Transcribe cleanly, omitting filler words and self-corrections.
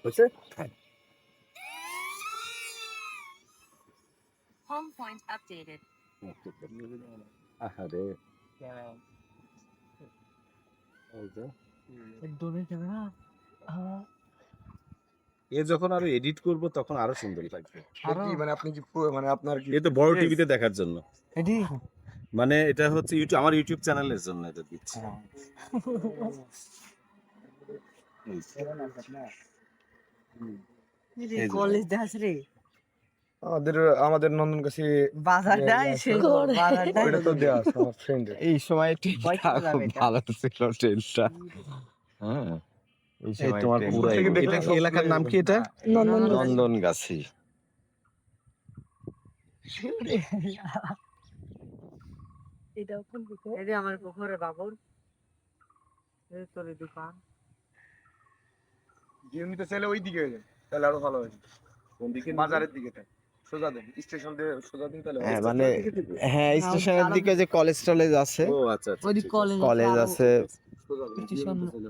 হচ্ছে Home point updated. আহারে এই যে এ যখন আরো এডিট করব তখন আরো সুন্দর লাগবে। মানে আপনি কি মানে আপনার কি এ তো বড় টিভিতে দেখার জন্য। মানে এটা হচ্ছে ইউটিউব, আমার ইউটিউব চ্যানেলের জন্য এটা দিচ্ছি। কলেজ দেখাস রে আমাদের নন্দন কাছে বাজারটাই শেষ বাজারটাই ওটা তো দেয়া আছে আমার ফ্রেন্ড এই সময় কয়টা খুব যাবে এটা? ভালো ছিল ট্রেনটা। হ্যাঁ এই এই সময় তোমার ট্রেন পুরো থেকে দেখলে এটা কি সব এলাকার নাম কি এটা? নন্দনগাছি। এই যে আমার পুকুরে বাবুর এই তোর দোকান জিও নিতে চাইলে ওই দিকে যান তাহলে আরো ভালো হয়। কোন দিকে বাজারের দিকে সোজা দেন স্টেশন দিয়ে সোজা দিন তাহলে হ্যাঁ মানে হ্যাঁ স্টেশনের দিকে যে কলেজ টলেজ আছে, ও আচ্ছা আচ্ছা ওই ঠিক আছে। কলেজ কলেজ আছে। সোজা দেন। স্টেশন ভালো